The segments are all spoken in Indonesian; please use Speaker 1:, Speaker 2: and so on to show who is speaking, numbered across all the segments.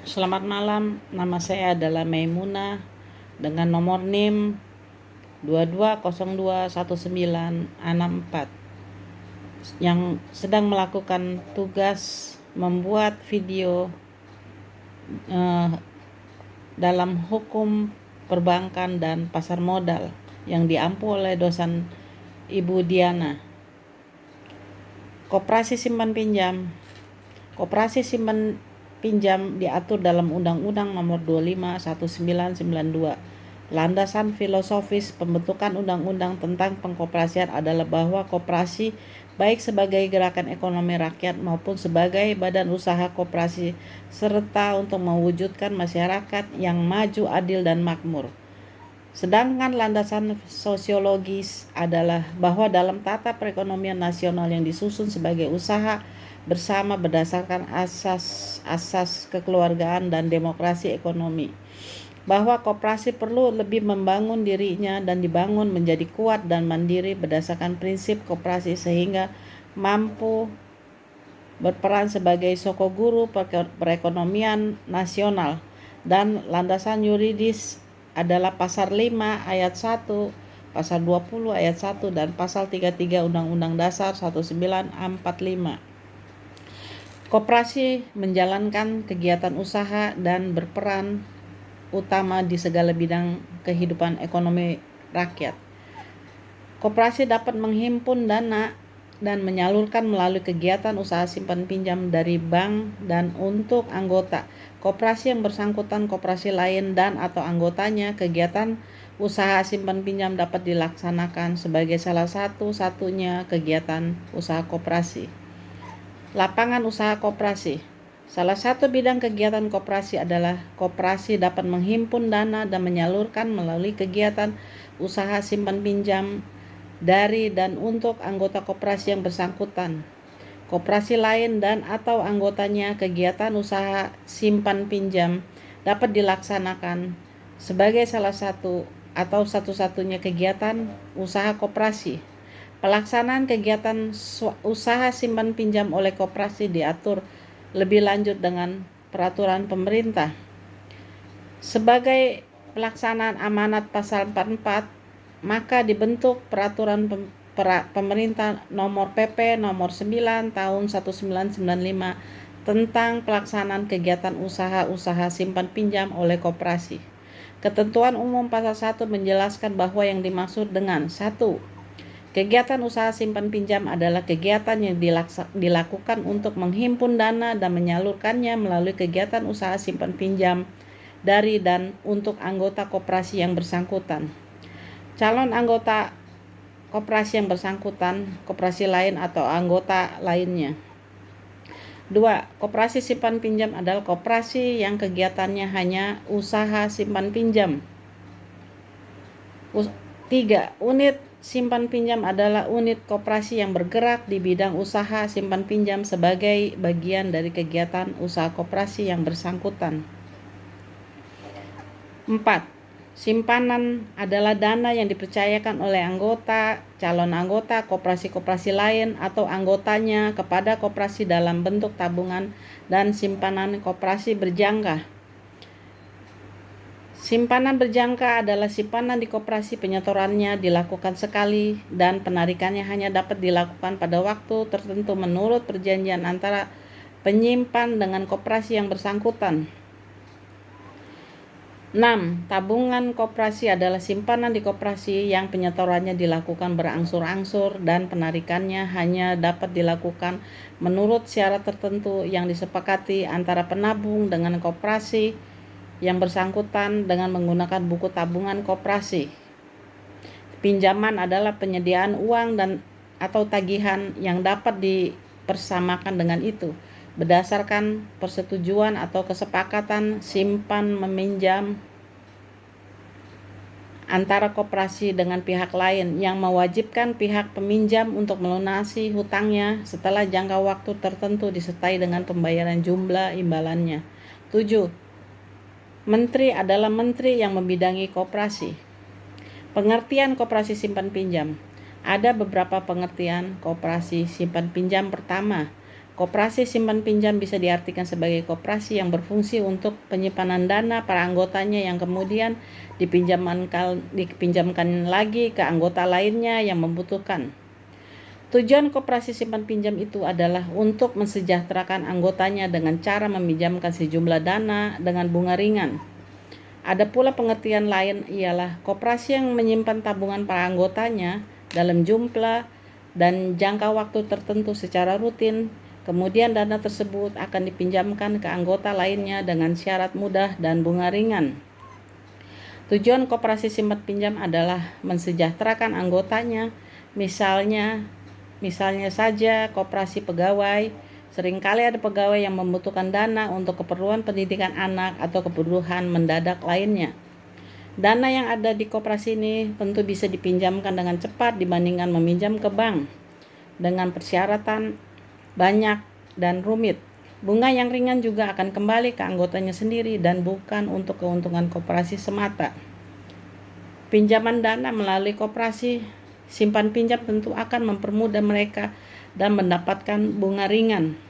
Speaker 1: Selamat malam, nama saya adalah Maimuna dengan nomor NIM 22021964 yang sedang melakukan tugas membuat video dalam hukum perbankan dan pasar modal yang diampu oleh dosen Ibu Diana. Koperasi simpan pinjam. Koperasi simpan pinjam diatur dalam Undang-Undang Nomor 25/1992. Landasan filosofis pembentukan undang-undang tentang pengkoperasian adalah bahwa koperasi baik sebagai gerakan ekonomi rakyat maupun sebagai badan usaha koperasi serta untuk mewujudkan masyarakat yang maju, adil, dan makmur. Sedangkan landasan sosiologis adalah bahwa dalam tata perekonomian nasional yang disusun sebagai usaha bersama berdasarkan asas kekeluargaan dan demokrasi ekonomi, bahwa koperasi perlu lebih membangun dirinya dan dibangun menjadi kuat dan mandiri berdasarkan prinsip koperasi sehingga mampu berperan sebagai sokoguru perekonomian nasional. Dan landasan yuridis adalah pasal 5 ayat 1, pasal 20 ayat 1, dan pasal 33 Undang-Undang Dasar 1945. Koperasi menjalankan kegiatan usaha dan berperan utama di segala bidang kehidupan ekonomi rakyat. Koperasi dapat menghimpun dana dan menyalurkan melalui kegiatan usaha simpan pinjam dari bank dan untuk anggota koperasi yang bersangkutan, koperasi lain, dan atau anggotanya. Kegiatan usaha simpan pinjam dapat dilaksanakan sebagai salah satu-satunya kegiatan usaha koperasi. Lapangan usaha koperasi. Salah satu bidang kegiatan koperasi adalah koperasi dapat menghimpun dana dan menyalurkan melalui kegiatan usaha simpan pinjam dari dan untuk anggota koperasi yang bersangkutan, koperasi lain, dan atau anggotanya. Kegiatan usaha simpan pinjam dapat dilaksanakan sebagai salah satu atau satu-satunya kegiatan usaha koperasi. Pelaksanaan kegiatan usaha simpan pinjam oleh koperasi diatur lebih lanjut dengan peraturan pemerintah. Sebagai pelaksanaan amanat pasal 44, maka dibentuk peraturan pemerintah nomor PP nomor 9 tahun 1995 tentang pelaksanaan kegiatan usaha simpan pinjam oleh koperasi. Ketentuan umum pasal 1 menjelaskan bahwa yang dimaksud dengan 1. Kegiatan usaha simpan pinjam adalah kegiatan yang dilakukan untuk menghimpun dana dan menyalurkannya melalui kegiatan usaha simpan pinjam dari dan untuk anggota koperasi yang bersangkutan, calon anggota koperasi yang bersangkutan, koperasi lain, atau anggota lainnya. 2. Koperasi simpan pinjam adalah koperasi yang kegiatannya hanya usaha simpan pinjam. 3. Unit simpan pinjam adalah unit koperasi yang bergerak di bidang usaha simpan pinjam sebagai bagian dari kegiatan usaha koperasi yang bersangkutan. 4. Simpanan adalah dana yang dipercayakan oleh anggota, calon anggota, koperasi-koperasi lain, atau anggotanya kepada koperasi dalam bentuk tabungan dan simpanan koperasi berjangka. Simpanan berjangka adalah simpanan di koperasi, penyetorannya dilakukan sekali dan penarikannya hanya dapat dilakukan pada waktu tertentu menurut perjanjian antara penyimpan dengan koperasi yang bersangkutan. 6. Tabungan koperasi adalah simpanan di koperasi yang penyetorannya dilakukan berangsur-angsur dan penarikannya hanya dapat dilakukan menurut syarat tertentu yang disepakati antara penabung dengan koperasi yang bersangkutan dengan menggunakan buku tabungan koperasi. Pinjaman adalah penyediaan uang dan atau tagihan yang dapat dipersamakan dengan itu berdasarkan persetujuan atau kesepakatan simpan meminjam antara koperasi dengan pihak lain yang mewajibkan pihak peminjam untuk melunasi hutangnya setelah jangka waktu tertentu disertai dengan pembayaran jumlah imbalannya. 7. Menteri adalah menteri yang membidangi koperasi. Pengertian koperasi simpan pinjam. Ada beberapa pengertian koperasi simpan pinjam. Pertama, Koperasi simpan pinjam bisa diartikan sebagai koperasi yang berfungsi untuk penyimpanan dana para anggotanya yang kemudian dipinjamkan lagi ke anggota lainnya yang membutuhkan. Tujuan koperasi simpan pinjam itu adalah untuk mensejahterakan anggotanya dengan cara meminjamkan sejumlah dana dengan bunga ringan. Ada pula pengertian lain ialah koperasi yang menyimpan tabungan para anggotanya dalam jumlah dan jangka waktu tertentu secara rutin. Kemudian dana tersebut akan dipinjamkan ke anggota lainnya dengan syarat mudah dan bunga ringan. Tujuan koperasi simpan pinjam adalah mensejahterakan anggotanya. Misalnya saja koperasi pegawai. Seringkali ada pegawai yang membutuhkan dana untuk keperluan pendidikan anak atau kebutuhan mendadak lainnya. Dana yang ada di koperasi ini tentu bisa dipinjamkan dengan cepat dibandingkan meminjam ke bank dengan persyaratan banyak dan rumit. Bunga yang ringan juga akan kembali ke anggotanya sendiri dan bukan untuk keuntungan koperasi semata. Pinjaman dana melalui koperasi simpan pinjam tentu akan mempermudah mereka dan mendapatkan bunga ringan.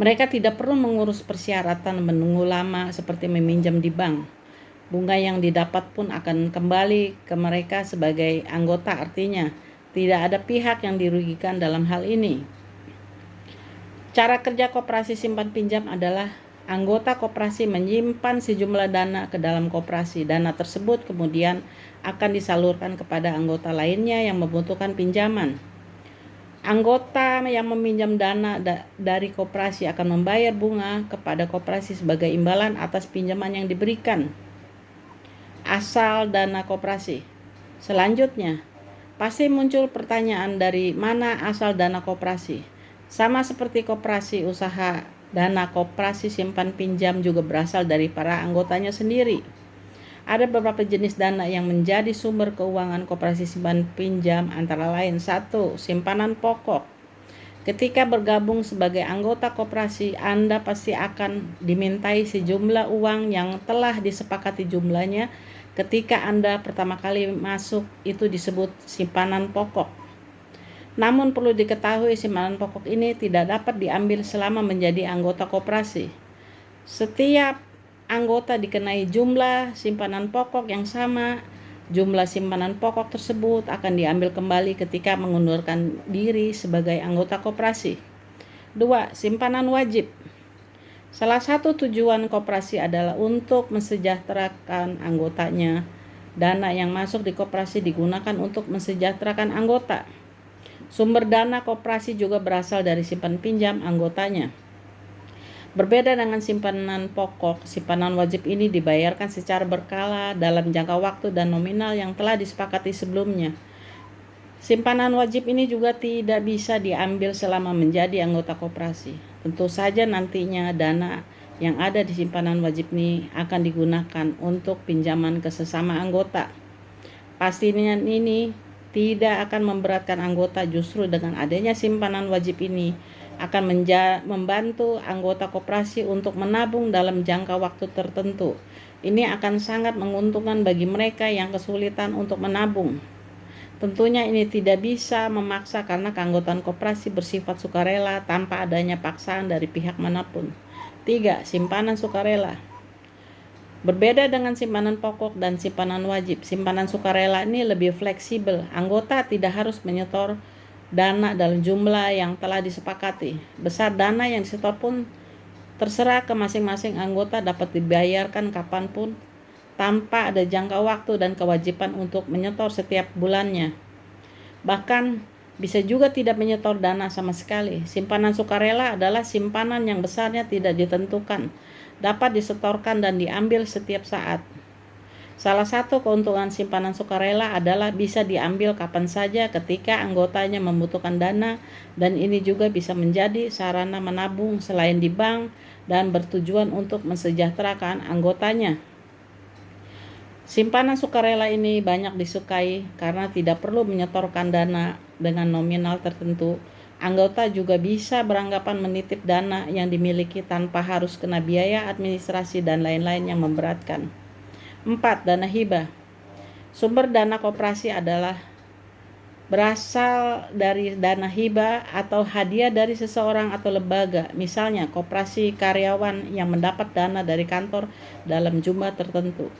Speaker 1: Mereka tidak perlu mengurus persyaratan menunggu lama seperti meminjam di bank. Bunga yang didapat pun akan kembali ke mereka sebagai anggota, artinya tidak ada pihak yang dirugikan dalam hal ini. Cara kerja koperasi simpan pinjam adalah anggota koperasi menyimpan sejumlah dana ke dalam koperasi. Dana tersebut kemudian akan disalurkan kepada anggota lainnya yang membutuhkan pinjaman. Anggota yang meminjam dana dari koperasi akan membayar bunga kepada koperasi sebagai imbalan atas pinjaman yang diberikan. Asal dana koperasi. Selanjutnya, pasti muncul pertanyaan dari mana asal dana koperasi. Sama seperti koperasi usaha, dana koperasi simpan pinjam juga berasal dari para anggotanya sendiri. Ada beberapa jenis dana yang menjadi sumber keuangan koperasi simpan pinjam, antara lain 1. Simpanan pokok. Ketika bergabung sebagai anggota koperasi, Anda pasti akan dimintai sejumlah uang yang telah disepakati jumlahnya ketika Anda pertama kali masuk, itu disebut simpanan pokok. Namun perlu diketahui simpanan pokok ini tidak dapat diambil selama menjadi anggota koperasi. Setiap anggota dikenai jumlah simpanan pokok yang sama. Jumlah simpanan pokok tersebut akan diambil kembali ketika mengundurkan diri sebagai anggota koperasi. 2. Simpanan wajib. Salah satu tujuan koperasi adalah untuk mensejahterakan anggotanya. Dana yang masuk di koperasi digunakan untuk mensejahterakan anggota. Sumber dana koperasi juga berasal dari simpan pinjam anggotanya. Berbeda dengan simpanan pokok, simpanan wajib ini dibayarkan secara berkala dalam jangka waktu dan nominal yang telah disepakati sebelumnya. Simpanan wajib ini juga tidak bisa diambil selama menjadi anggota koperasi. Tentu saja nantinya dana yang ada di simpanan wajib ini akan digunakan untuk pinjaman ke sesama anggota. Pastinya ini tidak akan memberatkan anggota, justru dengan adanya simpanan wajib ini akan membantu anggota koperasi untuk menabung dalam jangka waktu tertentu. Ini akan sangat menguntungkan bagi mereka yang kesulitan untuk menabung. Tentunya ini tidak bisa memaksa karena keanggotaan koperasi bersifat sukarela tanpa adanya paksaan dari pihak manapun. 3. Simpanan sukarela. Berbeda dengan simpanan pokok dan simpanan wajib, simpanan sukarela ini lebih fleksibel. Anggota tidak harus menyetor dana dalam jumlah yang telah disepakati. Besar dana yang disetor pun terserah ke masing-masing anggota, dapat dibayarkan kapanpun tanpa ada jangka waktu dan kewajiban untuk menyetor setiap bulannya. Bahkan bisa juga tidak menyetor dana sama sekali. Simpanan sukarela adalah simpanan yang besarnya tidak ditentukan, dapat disetorkan dan diambil setiap saat. Salah satu keuntungan simpanan sukarela adalah bisa diambil kapan saja ketika anggotanya membutuhkan dana, dan ini juga bisa menjadi sarana menabung selain di bank dan bertujuan untuk mensejahterakan anggotanya. Simpanan sukarela ini banyak disukai karena tidak perlu menyetorkan dana dengan nominal tertentu. Anggota juga bisa beranggapan menitip dana yang dimiliki tanpa harus kena biaya administrasi dan lain-lain yang memberatkan. 4. Dana hibah. Sumber dana koperasi adalah berasal dari dana hibah atau hadiah dari seseorang atau lembaga. Misalnya, koperasi karyawan yang mendapat dana dari kantor dalam jumlah tertentu.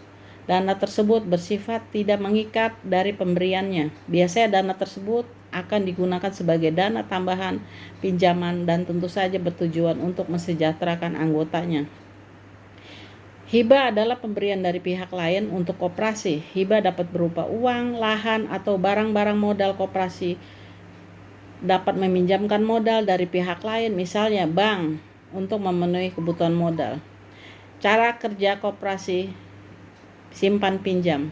Speaker 1: Dana tersebut bersifat tidak mengikat dari pemberiannya. Biasanya dana tersebut akan digunakan sebagai dana tambahan, pinjaman, dan tentu saja bertujuan untuk mensejahterakan anggotanya. Hibah adalah pemberian dari pihak lain untuk koperasi. Hibah dapat berupa uang, lahan, atau barang-barang modal. Koperasi dapat meminjamkan modal dari pihak lain, misalnya bank, untuk memenuhi kebutuhan modal. Cara kerja koperasi simpan pinjam.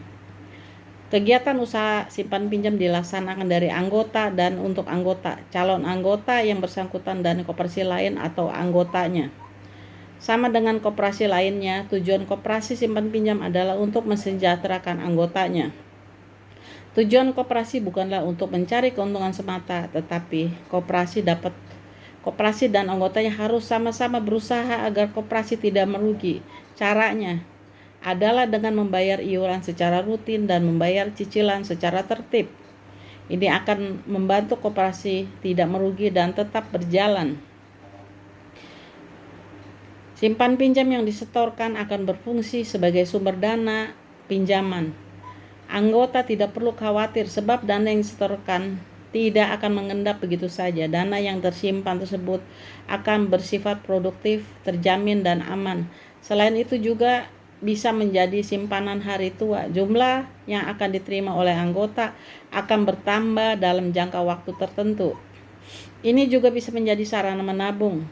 Speaker 1: Kegiatan usaha simpan pinjam dilaksanakan dari anggota dan untuk anggota, calon anggota yang bersangkutan dan koperasi lain atau anggotanya. Sama dengan koperasi lainnya, tujuan koperasi simpan pinjam adalah untuk mensejahterakan anggotanya. Tujuan koperasi bukanlah untuk mencari keuntungan semata, tetapi koperasi dan anggotanya harus sama-sama berusaha agar koperasi tidak merugi. Caranya adalah dengan membayar iuran secara rutin dan membayar cicilan secara tertib. Ini akan membantu koperasi tidak merugi dan tetap berjalan. Simpan pinjam yang disetorkan akan berfungsi sebagai sumber dana pinjaman. Anggota tidak perlu khawatir sebab dana yang disetorkan tidak akan mengendap begitu saja. Dana yang tersimpan tersebut akan bersifat produktif, terjamin, dan aman. Selain itu juga bisa menjadi simpanan hari tua. Jumlah yang akan diterima oleh anggota akan bertambah dalam jangka waktu tertentu. Ini juga bisa menjadi sarana menabung,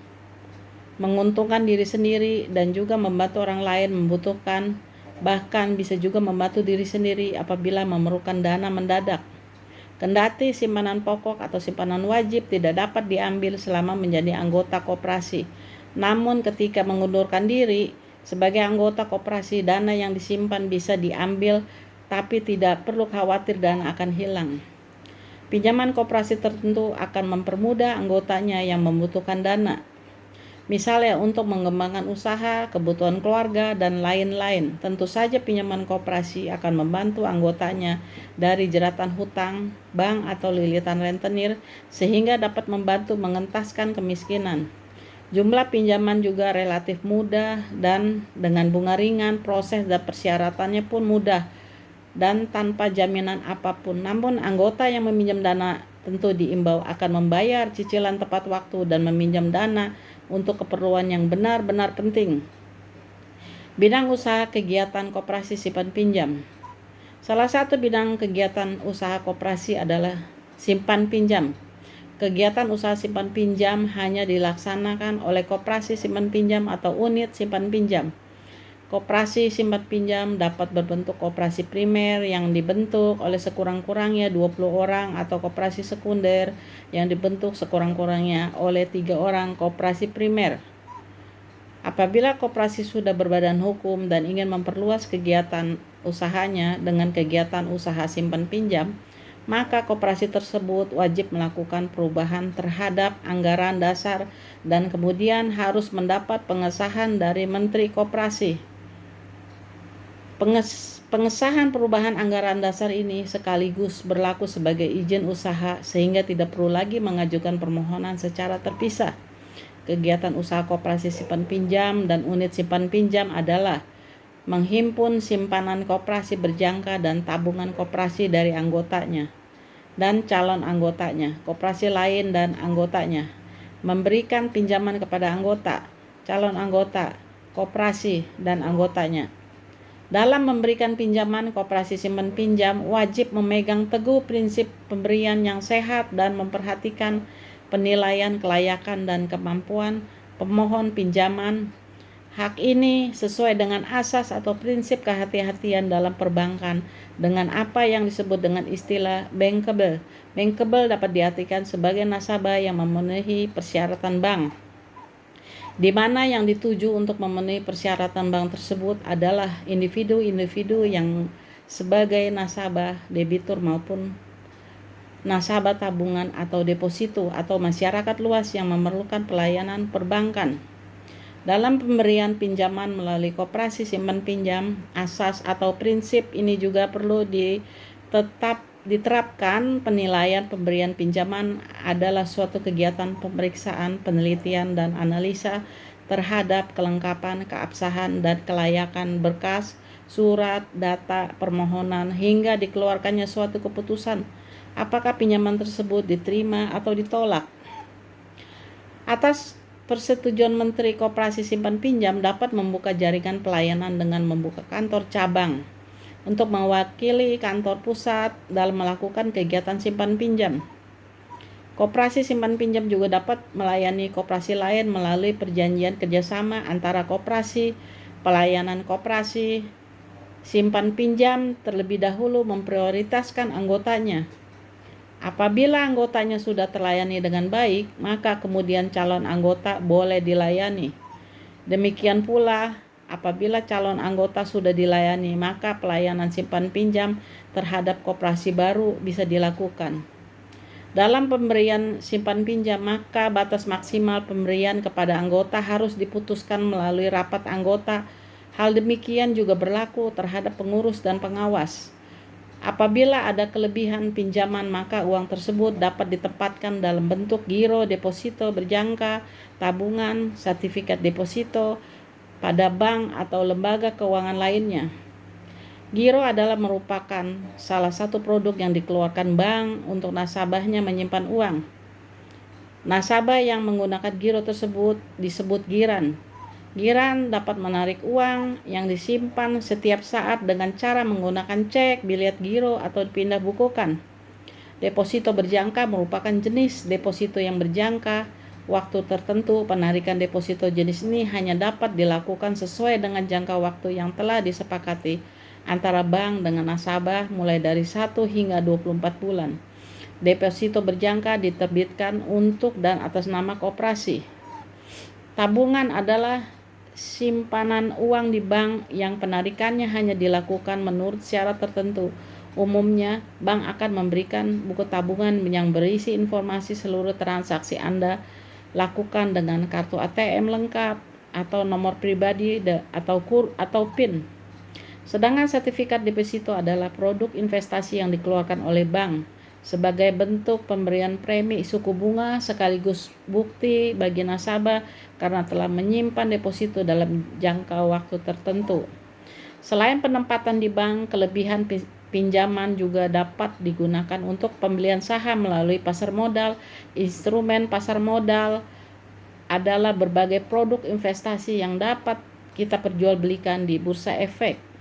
Speaker 1: menguntungkan diri sendiri, dan juga membantu orang lain membutuhkan. Bahkan bisa juga membantu diri sendiri apabila memerlukan dana mendadak. Kendati simpanan pokok atau simpanan wajib tidak dapat diambil selama menjadi anggota koperasi. Namun ketika mengundurkan diri sebagai anggota koperasi, dana yang disimpan bisa diambil tapi tidak perlu khawatir dana akan hilang. Pinjaman koperasi tertentu akan mempermudah anggotanya yang membutuhkan dana. Misalnya untuk mengembangkan usaha, kebutuhan keluarga, dan lain-lain. Tentu saja pinjaman koperasi akan membantu anggotanya dari jeratan hutang, bank, atau lilitan rentenir sehingga dapat membantu mengentaskan kemiskinan. Jumlah pinjaman juga relatif mudah dan dengan bunga ringan, proses dan persyaratannya pun mudah dan tanpa jaminan apapun. Namun anggota yang meminjam dana tentu diimbau akan membayar cicilan tepat waktu dan meminjam dana untuk keperluan yang benar-benar penting. Bidang usaha kegiatan koperasi simpan pinjam. Salah satu bidang kegiatan usaha koperasi adalah simpan pinjam. Kegiatan usaha simpan pinjam hanya dilaksanakan oleh koperasi simpan pinjam atau unit simpan pinjam. Koperasi simpan pinjam dapat berbentuk koperasi primer yang dibentuk oleh sekurang-kurangnya 20 orang atau koperasi sekunder yang dibentuk sekurang-kurangnya oleh 3 orang koperasi primer. Apabila koperasi sudah berbadan hukum dan ingin memperluas kegiatan usahanya dengan kegiatan usaha simpan pinjam, maka koperasi tersebut wajib melakukan perubahan terhadap anggaran dasar dan kemudian harus mendapat pengesahan dari Menteri Koperasi. Pengesahan perubahan anggaran dasar ini sekaligus berlaku sebagai izin usaha sehingga tidak perlu lagi mengajukan permohonan secara terpisah. Kegiatan usaha koperasi simpan pinjam dan unit simpan pinjam adalah menghimpun simpanan koperasi berjangka dan tabungan koperasi dari anggotanya dan calon anggotanya, koperasi lain dan anggotanya, memberikan pinjaman kepada anggota, calon anggota, koperasi, dan anggotanya. Dalam memberikan pinjaman, koperasi simpan pinjam wajib memegang teguh prinsip pemberian yang sehat dan memperhatikan penilaian kelayakan dan kemampuan pemohon pinjaman. Hak ini sesuai dengan asas atau prinsip kehati-hatian dalam perbankan dengan apa yang disebut dengan istilah bankable. Bankable dapat diartikan sebagai nasabah yang memenuhi persyaratan bank, di mana yang dituju untuk memenuhi persyaratan bank tersebut adalah individu-individu yang sebagai nasabah, debitur maupun nasabah tabungan atau deposito atau masyarakat luas yang memerlukan pelayanan perbankan. Dalam pemberian pinjaman melalui koperasi simpan pinjam, asas atau prinsip ini juga perlu diterapkan penilaian pemberian pinjaman adalah suatu kegiatan pemeriksaan, penelitian, dan analisa terhadap kelengkapan, keabsahan, dan kelayakan berkas, surat, data, permohonan, hingga dikeluarkannya suatu keputusan apakah pinjaman tersebut diterima atau ditolak. Atas persetujuan Menteri Koperasi Simpan Pinjam dapat membuka jaringan pelayanan dengan membuka kantor cabang untuk mewakili kantor pusat dalam melakukan kegiatan simpan pinjam. Koperasi simpan pinjam juga dapat melayani koperasi lain melalui perjanjian kerjasama antara koperasi. Pelayanan koperasi simpan pinjam terlebih dahulu memprioritaskan anggotanya. Apabila anggotanya sudah terlayani dengan baik, maka kemudian calon anggota boleh dilayani. Demikian pula, apabila calon anggota sudah dilayani, maka pelayanan simpan pinjam terhadap koperasi baru bisa dilakukan. Dalam pemberian simpan pinjam, maka batas maksimal pemberian kepada anggota harus diputuskan melalui rapat anggota. Hal demikian juga berlaku terhadap pengurus dan pengawas. Apabila ada kelebihan pinjaman, maka uang tersebut dapat ditempatkan dalam bentuk giro deposito berjangka, tabungan, sertifikat deposito pada bank atau lembaga keuangan lainnya. Giro adalah merupakan salah satu produk yang dikeluarkan bank untuk nasabahnya menyimpan uang. Nasabah yang menggunakan giro tersebut disebut giran. Giran dapat menarik uang yang disimpan setiap saat dengan cara menggunakan cek, bilet giro, atau dipindah bukukan. Deposito berjangka merupakan jenis deposito yang berjangka waktu tertentu. Penarikan deposito jenis ini hanya dapat dilakukan sesuai dengan jangka waktu yang telah disepakati antara bank dengan nasabah mulai dari 1 hingga 24 bulan. Deposito berjangka diterbitkan untuk dan atas nama koperasi. Tabungan adalah simpanan uang di bank yang penarikannya hanya dilakukan menurut syarat tertentu. Umumnya, bank akan memberikan buku tabungan yang berisi informasi seluruh transaksi Anda lakukan dengan kartu ATM lengkap atau nomor pribadi atau PIN. Sedangkan sertifikat deposito adalah produk investasi yang dikeluarkan oleh bank sebagai bentuk pemberian premi suku bunga sekaligus bukti bagi nasabah karena telah menyimpan deposito dalam jangka waktu tertentu. Selain penempatan di bank, kelebihan pinjaman juga dapat digunakan untuk pembelian saham melalui pasar modal. Instrumen pasar modal adalah berbagai produk investasi yang dapat kita perjualbelikan di bursa efek.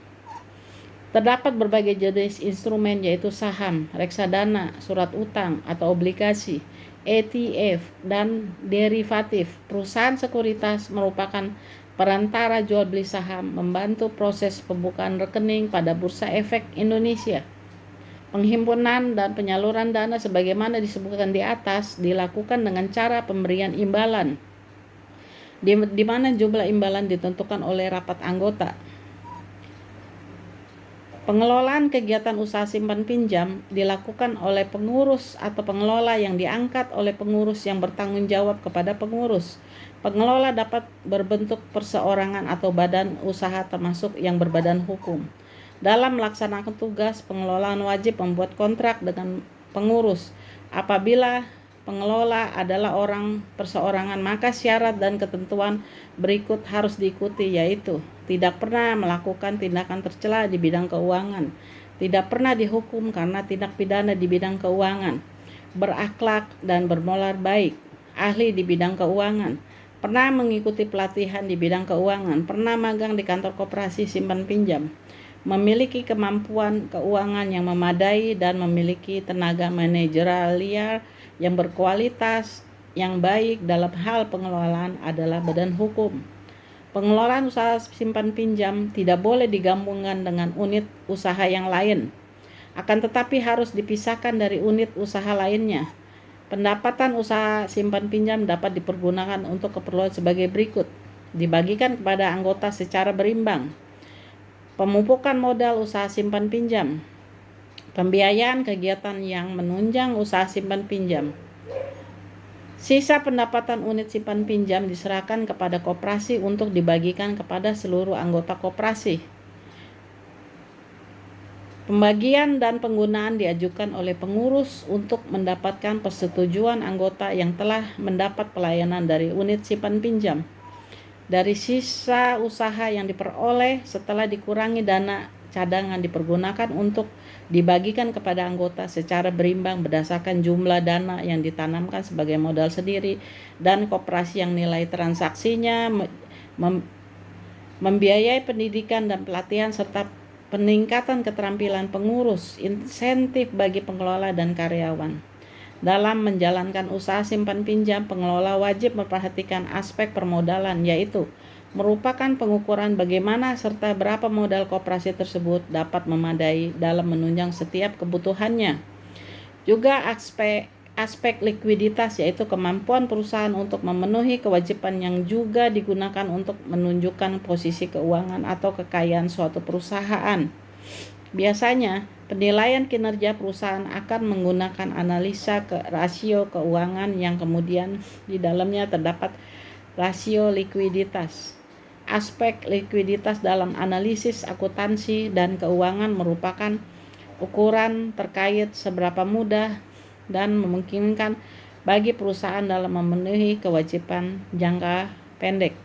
Speaker 1: Terdapat berbagai jenis instrumen yaitu saham, reksadana, surat utang atau obligasi, ETF, dan derivatif. Perusahaan sekuritas merupakan perantara jual beli saham, membantu proses pembukaan rekening pada Bursa Efek Indonesia. Penghimpunan dan penyaluran dana sebagaimana disebutkan di atas dilakukan dengan cara pemberian imbalan, di mana jumlah imbalan ditentukan oleh rapat anggota. Pengelolaan kegiatan usaha simpan pinjam dilakukan oleh pengurus atau pengelola yang diangkat oleh pengurus yang bertanggung jawab kepada pengurus. Pengelola dapat berbentuk perseorangan atau badan usaha termasuk yang berbadan hukum. Dalam melaksanakan tugas, pengelolaan wajib membuat kontrak dengan pengurus. Apabila pengelola adalah orang perseorangan, maka syarat dan ketentuan berikut harus diikuti, yaitu tidak pernah melakukan tindakan tercela di bidang keuangan, tidak pernah dihukum karena tindak pidana di bidang keuangan, berakhlak dan bermoral baik, ahli di bidang keuangan, pernah mengikuti pelatihan di bidang keuangan, pernah magang di kantor koperasi simpan pinjam, memiliki kemampuan keuangan yang memadai dan memiliki tenaga manajerial yang berkualitas yang baik dalam hal pengelolaan adalah badan hukum. Pengelolaan usaha simpan pinjam tidak boleh digabungkan dengan unit usaha yang lain, akan tetapi harus dipisahkan dari unit usaha lainnya. Pendapatan usaha simpan pinjam dapat dipergunakan untuk keperluan sebagai berikut: dibagikan kepada anggota secara berimbang, pemupukan modal usaha simpan pinjam, pembiayaan kegiatan yang menunjang usaha simpan pinjam. Sisa pendapatan unit simpan pinjam diserahkan kepada koperasi untuk dibagikan kepada seluruh anggota koperasi. Pembagian dan penggunaan diajukan oleh pengurus untuk mendapatkan persetujuan anggota yang telah mendapat pelayanan dari unit simpan pinjam. Dari sisa usaha yang diperoleh setelah dikurangi dana cadangan dipergunakan untuk dibagikan kepada anggota secara berimbang berdasarkan jumlah dana yang ditanamkan sebagai modal sendiri dan koperasi yang nilai transaksinya membiayai pendidikan dan pelatihan serta peningkatan keterampilan pengurus, insentif bagi pengelola dan karyawan. Dalam menjalankan usaha simpan pinjam, pengelola wajib memperhatikan aspek permodalan, yaitu merupakan pengukuran bagaimana serta berapa modal koperasi tersebut dapat memadai dalam menunjang setiap kebutuhannya. Juga aspek likuiditas, yaitu kemampuan perusahaan untuk memenuhi kewajiban yang juga digunakan untuk menunjukkan posisi keuangan atau kekayaan suatu perusahaan. Biasanya, penilaian kinerja perusahaan akan menggunakan analisa rasio keuangan yang kemudian di dalamnya terdapat rasio likuiditas. Aspek likuiditas dalam analisis akuntansi dan keuangan merupakan ukuran terkait seberapa mudah dan memungkinkan bagi perusahaan dalam memenuhi kewajiban jangka pendek.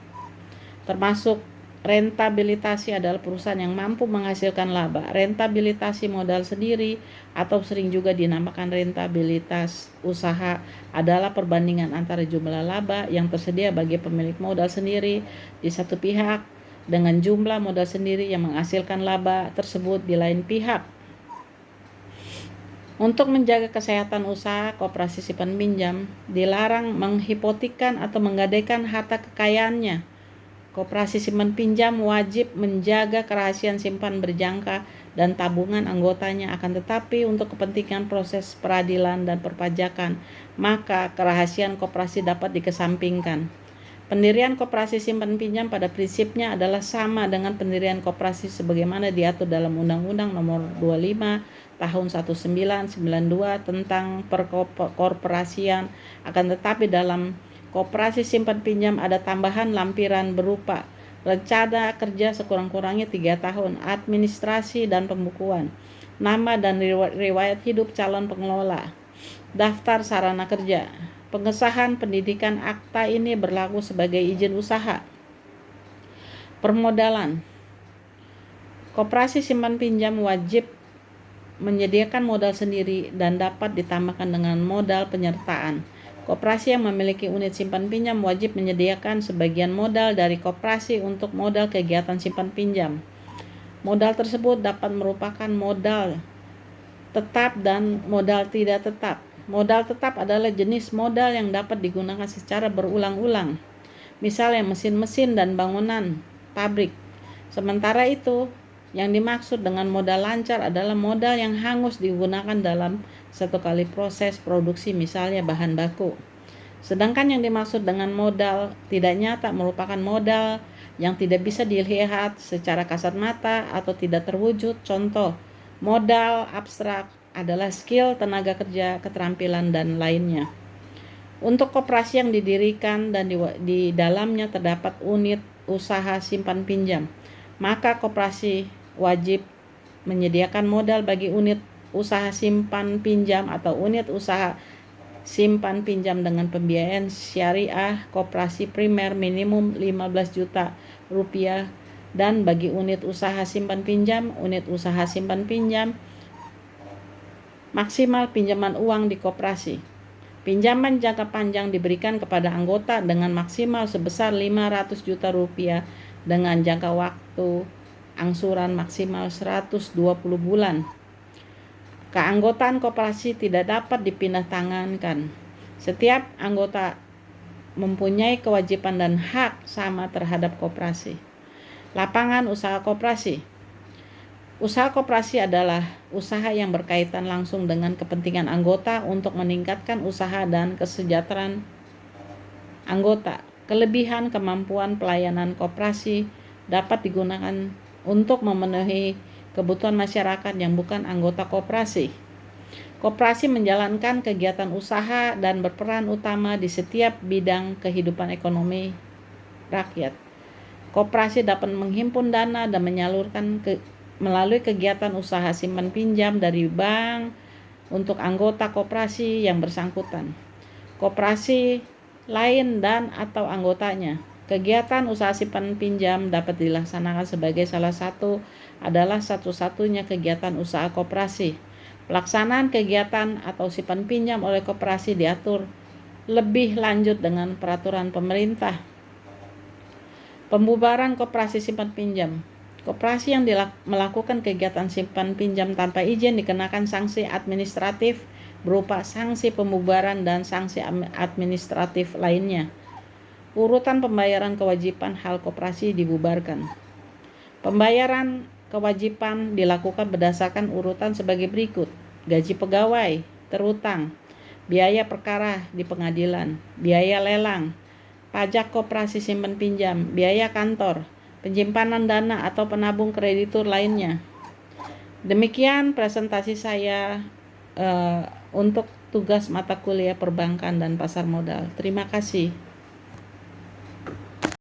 Speaker 1: Termasuk rentabilitasi adalah perusahaan yang mampu menghasilkan laba. Rentabilitasi modal sendiri atau sering juga dinamakan rentabilitas usaha adalah perbandingan antara jumlah laba yang tersedia bagi pemilik modal sendiri di satu pihak dengan jumlah modal sendiri yang menghasilkan laba tersebut di lain pihak. Untuk menjaga kesehatan usaha, koperasi simpan pinjam dilarang menghipotekkan atau menggadaikan harta kekayaannya. Koperasi simpan pinjam wajib menjaga kerahasiaan simpan berjangka dan tabungan anggotanya, akan tetapi untuk kepentingan proses peradilan dan perpajakan, maka kerahasiaan koperasi dapat dikesampingkan. Pendirian koperasi simpan pinjam pada prinsipnya adalah sama dengan pendirian koperasi sebagaimana diatur dalam Undang-Undang Nomor 25 Tahun 1992 tentang perkorporasian, akan tetapi dalam koperasi simpan pinjam ada tambahan lampiran berupa rencana kerja sekurang-kurangnya 3 tahun, administrasi dan pembukuan, nama dan riwayat hidup calon pengelola, daftar sarana kerja. Pengesahan pendidikan akta ini berlaku sebagai izin usaha. Permodalan. Koperasi simpan pinjam wajib menyediakan modal sendiri dan dapat ditambahkan dengan modal penyertaan. Koperasi yang memiliki unit simpan pinjam wajib menyediakan sebagian modal dari koperasi untuk modal kegiatan simpan pinjam. Modal tersebut dapat merupakan modal tetap dan modal tidak tetap. Modal tetap adalah jenis modal yang dapat digunakan secara berulang-ulang, misalnya mesin-mesin dan bangunan pabrik. Sementara itu, yang dimaksud dengan modal lancar adalah modal yang hangus digunakan dalam satu kali proses produksi, misalnya bahan baku. Sedangkan yang dimaksud dengan modal tidak nyata merupakan modal yang tidak bisa dilihat secara kasat mata atau tidak terwujud. Contoh, modal abstrak adalah skill, tenaga kerja, keterampilan, dan lainnya. Untuk koperasi yang didirikan dan di dalamnya terdapat unit usaha simpan pinjam, maka koperasi wajib menyediakan modal bagi unit usaha simpan pinjam atau unit usaha simpan pinjam dengan pembiayaan syariah koperasi primer minimum 15 juta rupiah, dan bagi unit usaha simpan pinjam, unit usaha simpan pinjam maksimal pinjaman uang di koperasi. Pinjaman jangka panjang diberikan kepada anggota dengan maksimal sebesar 500 juta rupiah dengan jangka waktu angsuran maksimal 120 bulan. Keanggotaan koperasi tidak dapat dipindah tangankan. Setiap anggota mempunyai kewajiban dan hak sama terhadap koperasi. Lapangan usaha koperasi. Usaha koperasi adalah usaha yang berkaitan langsung dengan kepentingan anggota untuk meningkatkan usaha dan kesejahteraan anggota. Kelebihan kemampuan pelayanan koperasi dapat digunakan untuk memenuhi kebutuhan masyarakat yang bukan anggota koperasi. Koperasi menjalankan kegiatan usaha dan berperan utama di setiap bidang kehidupan ekonomi rakyat. Koperasi dapat menghimpun dana dan menyalurkan melalui kegiatan usaha simpan pinjam dari bank untuk anggota koperasi yang bersangkutan, koperasi lain dan atau anggotanya. Kegiatan usaha simpan pinjam dapat dilaksanakan sebagai salah satu adalah satu-satunya kegiatan usaha koperasi. Pelaksanaan kegiatan atau simpan pinjam oleh koperasi diatur lebih lanjut dengan peraturan pemerintah. Pembubaran koperasi simpan pinjam. Koperasi yang melakukan kegiatan simpan pinjam tanpa izin dikenakan sanksi administratif berupa sanksi pembubaran dan sanksi administratif lainnya. Urutan pembayaran kewajiban hal koperasi dibubarkan. Pembayaran kewajiban dilakukan berdasarkan urutan sebagai berikut: gaji pegawai, terutang, biaya perkara di pengadilan, biaya lelang, pajak koperasi simpan pinjam, biaya kantor, penyimpanan dana atau penabung kreditur lainnya. Demikian presentasi saya untuk tugas mata kuliah perbankan dan pasar modal. Terima kasih.